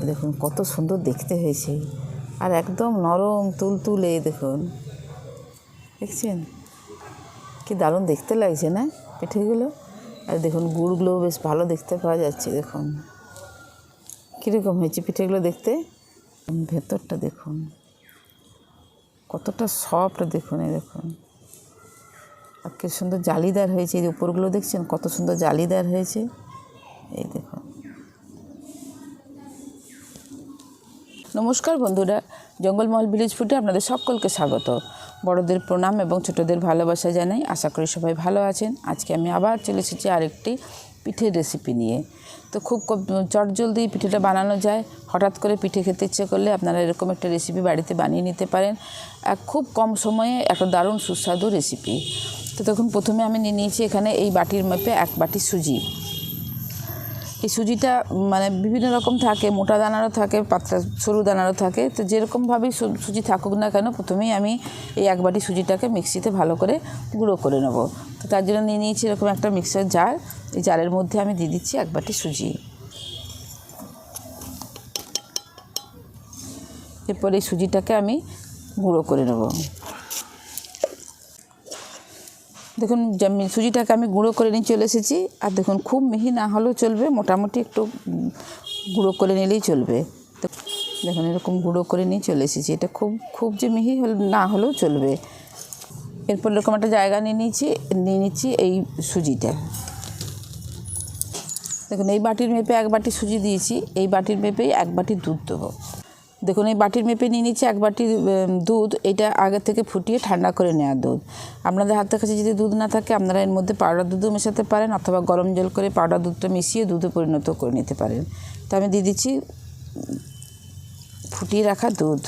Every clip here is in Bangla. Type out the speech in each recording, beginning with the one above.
দেখুন কত সুন্দর দেখতে হয়েছে, আর একদম নরম তুলতুলে। দেখুন, দেখছেন কি দারুণ দেখতে লাগছে না পিঠেগুলো? আর দেখুন গুড়গুলো বেশ ভালো দেখতে পাওয়া যাচ্ছে। দেখুন কীরকম হয়েছে পিঠেগুলো দেখতে। ভেতরটা দেখুন কতটা সফট। দেখুন এই দেখুন, আর কি সুন্দর জালিদার হয়েছে। এই উপরগুলো দেখছেন কত সুন্দর জালিদার হয়েছে। এই দেখুন। নমস্কার বন্ধুরা, জঙ্গলমহল ভিলেজ ফুডে আপনাদের সকলকে স্বাগত। বড়দের প্রণাম এবং ছোটদের ভালোবাসা জানাই। আশা করি সবাই ভালো আছেন। আজকে আমি আবার চলে এসেছি আরেকটি পিঠের রেসিপি নিয়ে। তো খুব চটজলদি পিঠেটা বানানো যায়। হঠাৎ করে পিঠে খেতে ইচ্ছে করলে আপনারা এরকম একটা রেসিপি বাড়িতে বানিয়ে নিতে পারেন। খুব কম সময়ে একটা দারুণ সুস্বাদু রেসিপি। তো তখন প্রথমে আমি নিয়ে নিয়েছি এখানে এই বাটির মাপে 1 বাটি সুজি। এই সুজিটা মানে বিভিন্ন রকম থাকে, মোটা দানারও থাকে, পাতলা সরু দানারও থাকে। তো যেরকমভাবেই সুজি থাকুক না কেন, প্রথমেই আমি এই 1 বাটি সুজিটাকে মিক্সিতে ভালো করে গুঁড়ো করে নেব। তো তার জন্য নিয়ে নিয়েছি এরকম একটা মিক্সার জার। এই জারের মধ্যে আমি দিয়ে দিচ্ছি 1 বাটি সুজি। এরপর এই সুজিটাকে আমি গুঁড়ো করে নেব। দেখুন সুজিটাকে আমি গুঁড়ো করে নিয়ে চলে এসেছি। আর দেখুন খুব মিহি না হলেও চলবে, মোটামুটি একটু গুঁড়ো করে নিলেই চলবে। তো দেখুন এরকম গুঁড়ো করে নিয়ে চলে এসেছি। এটা খুব যে মিহি না হলেও চলবে। এরপর এরকম একটা জায়গা নিয়ে নিচ্ছি এই সুজিটা। দেখুন এই বাটির মেপে 1 বাটি সুজি দিয়েছি। এই বাটির মেপেই 1 বাটি দুধ দেবো। দেখুন এই বাটির মেপে নিয়ে নিচ্ছি 1 বাটি দুধ। এটা আগে থেকে ফুটিয়ে ঠান্ডা করে নেওয়া দুধ। আপনাদের হাতের কাছে যদি দুধ না থাকে আপনারা এর মধ্যে পাউডার দুধও মেশাতে পারেন, অথবা গরম জল করে পাউডার দুধটা মিশিয়ে দুধে পরিণত করে নিতে পারেন। তো আমি দিয়ে দিচ্ছি ফুটিয়ে রাখা দুধ।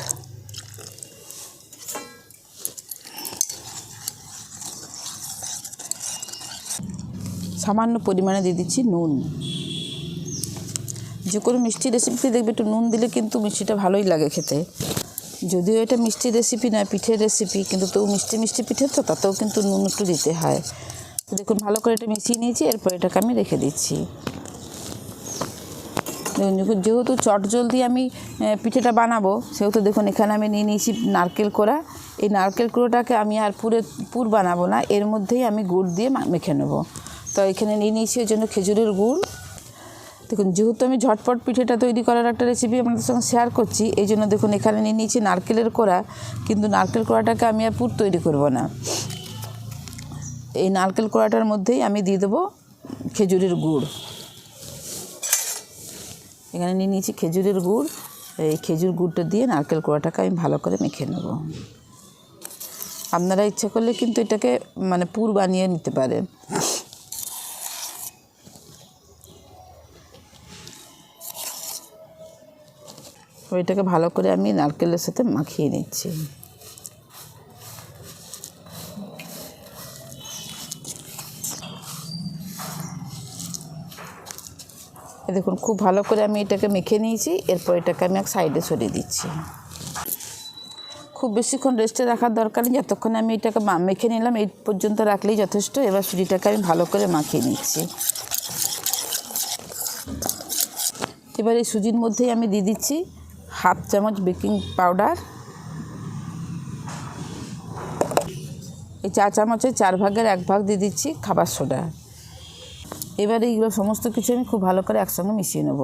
সামান্য পরিমাণে দিয়ে দিচ্ছি নুন। যে কোনো মিষ্টি রেসিপিতে দেখবে একটু নুন দিলে কিন্তু মিষ্টিটা ভালোই লাগে খেতে। যদিও এটা মিষ্টি রেসিপি নয়, পিঠের রেসিপি, কিন্তু তো মিষ্টি পিঠে তো তাতেও কিন্তু নুন একটু দিতে হয়। তো দেখুন ভালো করে এটা মিশিয়ে নিয়েছি। এরপর এটাকে আমি রেখে দিচ্ছি। দেখুন যেহেতু চটজলদি আমি পিঠেটা বানাবো, সেহেতু দেখুন এখানে আমি নিয়ে নিয়েছি নারকেল কোড়া। এই নারকেল কোড়াটাকে আমি আর পুর বানাবো না, এর মধ্যেই আমি গুড় দিয়ে মেখে নেবো। তো এখানে নিয়ে নিয়েছি ওই জন্য খেজুরের গুড়। দেখুন যেহেতু আমি ঝটপট পিঠেটা তৈরি করার একটা রেসিপি আপনাদের সঙ্গে শেয়ার করছি, এই জন্য দেখুন এখানে নিয়ে নিয়েছি নারকেলের কোড়া। কিন্তু নারকেল কোড়াটাকে আমি আর পুর তৈরি করব না। এই নারকেল কোড়াটার মধ্যেই আমি দিয়ে দেবো খেজুরের গুড়। এখানে নিয়ে নিয়েছি খেজুরের গুড়। এই খেজুর গুড়টা দিয়ে নারকেল কোড়াটাকে আমি ভালো করে মেখে নেব। আপনারা ইচ্ছা করলে কিন্তু এটাকে মানে পুর বানিয়ে নিতে পারেন। এটাকে ভালো করে আমি নারকেলের সাথে মাখিয়ে নিচ্ছি। দেখুন খুব ভালো করে আমি এটাকে মেখে নিয়েছি। এরপর এটাকে আমি এক সাইডে সরিয়ে দিচ্ছি। খুব বেশিক্ষণ রেস্টে রাখার দরকার নেই, যতক্ষণ আমি এটাকে মেখে নিলাম এই পর্যন্ত রাখলেই যথেষ্ট। এবার সুজিটাকে আমি ভালো করে মাখিয়ে নিচ্ছি। এবার এই সুজির মধ্যেই আমি দিয়ে দিচ্ছি 1/2 চামচ বেকিং পাউডার। এই 4 চামচের 4 ভাগের 1 ভাগ দিয়ে দিচ্ছি খাবার সোডা। এবার এইগুলো সমস্ত কিছু আমি খুব ভালো করে একসঙ্গে মিশিয়ে নেব।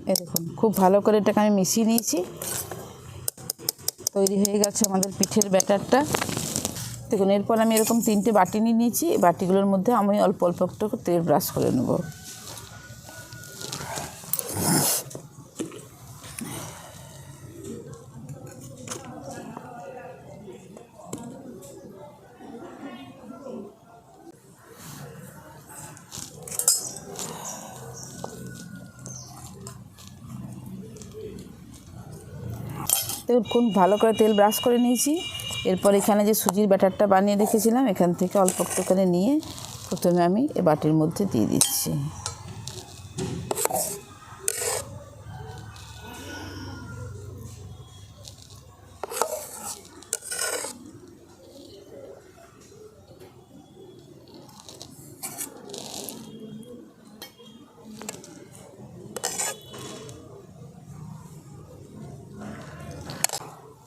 এই দেখুন খুব ভালো করে এটাকে আমি মিশিয়ে নিয়েছি। তৈরি হয়ে গেছে আমাদের পিঠের ব্যাটারটা। দেখুন এরপর আমি এরকম 3টে বাটি নিয়ে নিয়েছি। এই বাটিগুলোর মধ্যে আমি অল্প অল্প একটু তেল ব্রাশ করে নেব। দেখুন খুব ভালো করে তেল ব্রাশ করে নিয়েছি। এরপর এখানে যে সুজির ব্যাটারটা বানিয়ে রেখেছিলাম, এখান থেকে অল্প একটুখানি নিয়ে প্রথমে আমি এই বাটির মধ্যে দিয়ে দিচ্ছি।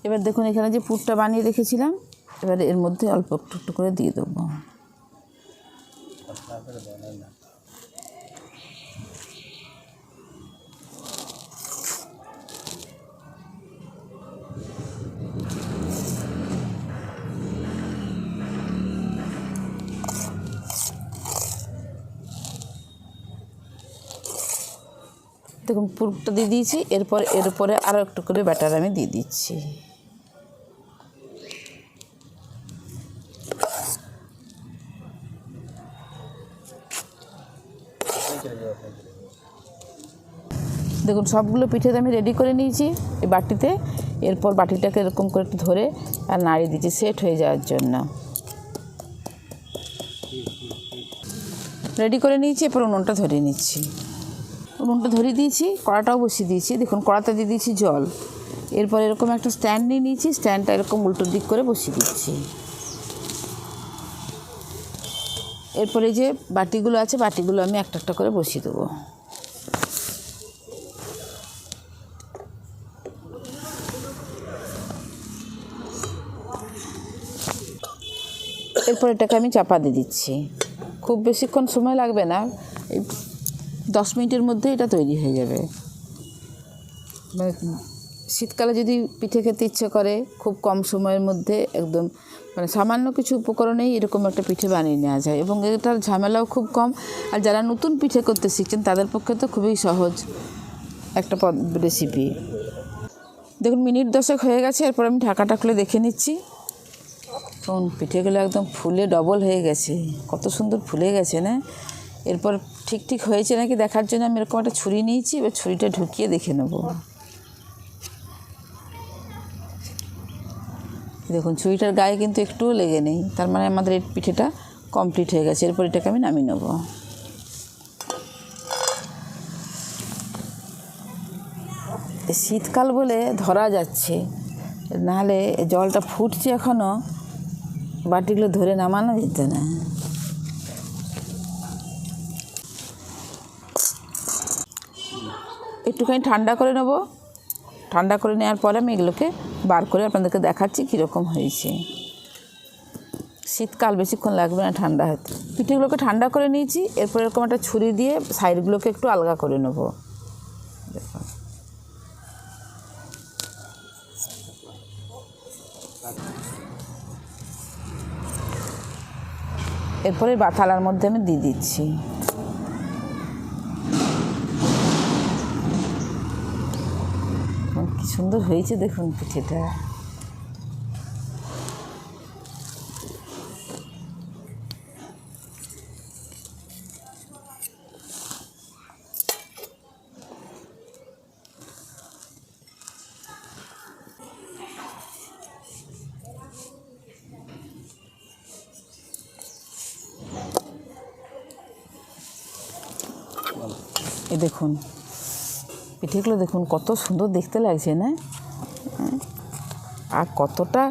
এবার দেখুন এখানে যে পুরটা বানিয়ে রেখেছিলাম, এবার এর মধ্যে অল্প একটু একটু করে দিয়ে দেবো। দেখুন পুরটা দিয়ে দিয়েছি, এরপর এর উপরে আরও একটু করে ব্যাটার আমি দিয়ে দিচ্ছি। দেখুন সবগুলো পিঠে আমি রেডি করে নিয়েছি এই বাটিতে। এরপর বাটিটাকে এরকম করে একটু ধরে আর নাড়িয়ে দিচ্ছি সেট হয়ে যাওয়ার জন্য। রেডি করে নিয়েছি, এরপর উনুনটা ধরিয়ে নিচ্ছি। উনুনটা ধরিয়ে দিয়েছি, কড়াটাও বসিয়ে দিয়েছি। দেখুন কড়াতে দিয়ে দিয়েছি জল। এরপর এরকম একটা স্ট্যান্ড নিয়ে নিয়েছি, স্ট্যান্ডটা এরকম উল্টো দিক করে বসিয়ে দিচ্ছি। এরপরে যে বাটিগুলো আছে বাটিগুলো আমি একটা একটা করে বসিয়ে দেবো। এরপর এটাকে আমি চাপা দিয়ে দিচ্ছি। খুব বেশিক্ষণ সময় লাগবে না, এই 10 মিনিটের মধ্যে এটা তৈরি হয়ে যাবে। মানে শীতকালে যদি পিঠে খেতে ইচ্ছে করে খুব কম সময়ের মধ্যে একদম মানে সামান্য কিছু উপকরণেই এরকম একটা পিঠে বানিয়ে নেওয়া যায়, এবং এটার ঝামেলাও খুব কম। আর যারা নতুন পিঠে করতে শিখছেন তাদের পক্ষে তো খুবই সহজ একটা রেসিপি। দেখুন মিনিট 10 হয়ে গেছে, এরপর আমি ঢাকাটা খুলে দেখে নিচ্ছি। তখন পিঠেগুলো একদম ফুলে ডবল হয়ে গেছে, কত সুন্দর ফুলে গেছে না। এরপর ঠিক হয়েছে নাকি দেখার জন্য আমি এরকম একটা ছুরি নিয়েছি, এবার ছুরিটা ঢুকিয়ে দেখে নেব। দেখুন ছুরিটার গায়ে কিন্তু একটুও লেগে নেই, তার মানে আমাদের এই পিঠেটা কমপ্লিট হয়ে গেছে। এরপর এটাকে আমি নামিয়ে নেব। শীতকাল বলে ধরা যাচ্ছে, নাহলে জলটা ফুটছে এখনও, বাটিগুলো ধরে নামানো যেত না। একটুখানি ঠান্ডা করে নেব। ঠান্ডা করে নেওয়ার পরে আমি এগুলোকে বার করে আপনাদেরকে দেখাচ্ছি কীরকম হয়েছে। শীতকাল বেশিক্ষণ লাগবে না ঠান্ডা হতে। পিঠেগুলোকে ঠান্ডা করে নিয়েছি, এরপর এরকম একটা ছুরি দিয়ে সাইডগুলোকে একটু আলগা করে নেব। দেখুন এরপরে থালার মধ্যে আমি দিয়ে দিচ্ছি। কি সুন্দর হয়েছে দেখুন পিঠেটা। এই দেখুন পিঠেগুলো দেখুন কত সুন্দর দেখতে লাগছে না, আর কতটা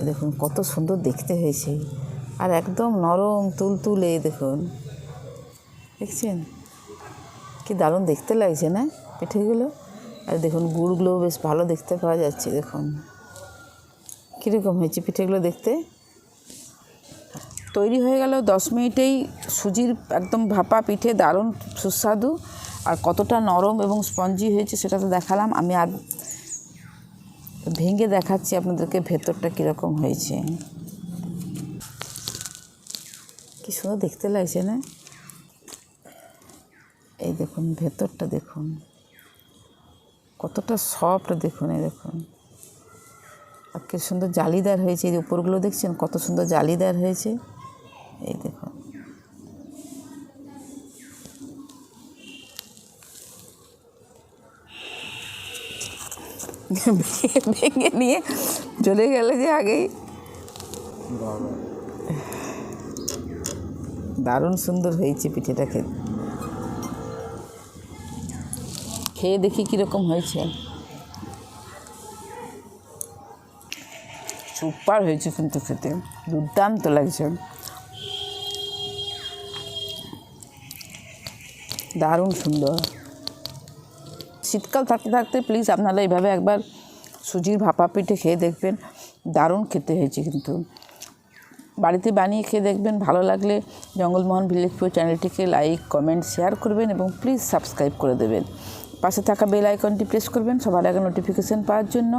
দেখুন কত সুন্দর দেখতে হয়েছে, আর একদম নরম তুলতুলে। দেখুন দেখছেন কি দারুণ দেখতে লাগছে না পিঠেগুলো। আর দেখুন গুড়গুলো বেশ ভালো দেখতে পাওয়া যাচ্ছে। দেখুন কীরকম হয়েছে পিঠেগুলো দেখতে। তৈরি হয়ে গেল 10 মিনিটেই সুজির একদম ভাপা পিঠে, দারুণ সুস্বাদু। আর কতটা নরম এবং স্পঞ্জি হয়েছে সেটা তো দেখালাম, আমি আর ভেঙে দেখাচ্ছি আপনাদেরকে ভেতরটা কীরকম হয়েছে। কি সুন্দর দেখতে লাগছে না। এই দেখুন ভেতরটা দেখুন কতটা সফট, দেখুন এই দেখুন। আর কি সুন্দর জালিদার হয়েছে, এই উপরগুলো দেখছেন কত সুন্দর জালিদার হয়েছে। এই দেখুন ভেঙে নিয়ে চলে গেলে যে আগেই। দারুণ সুন্দর হয়েছে পিঠেটা খেয়ে দেখি কীরকম হয়েছে। সুপার হয়েছে কিন্তু খেতে, দুর্দান্ত লাগছে, দারুণ সুন্দর। শীতকাল থাকতে থাকতে প্লিজ আপনারা এইভাবে একবার সুজির ভাপা পিঠে খেয়ে দেখবেন দারুণ খেতে হয়েছে। কিন্তু বাড়িতে বানিয়ে খেয়ে দেখবেন, ভালো লাগলে জঙ্গলমহল ভিলেজ ফুড চ্যানেলটিকে লাইক, কমেন্ট, শেয়ার করবেন এবং প্লিজ সাবস্ক্রাইব করে দেবেন। পাশে থাকা বেল আইকনটি প্রেস করবেন সবার আগে নোটিফিকেশান পাওয়ার জন্য।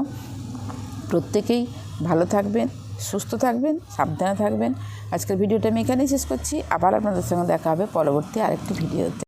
প্রত্যেকেই ভালো থাকবেন, সুস্থ থাকবেন, সাবধানে থাকবেন। আজকের ভিডিওটা আমি এখানেই শেষ করছি। আবার আপনাদের সঙ্গে দেখা হবে পরবর্তী আরেকটি ভিডিওতে।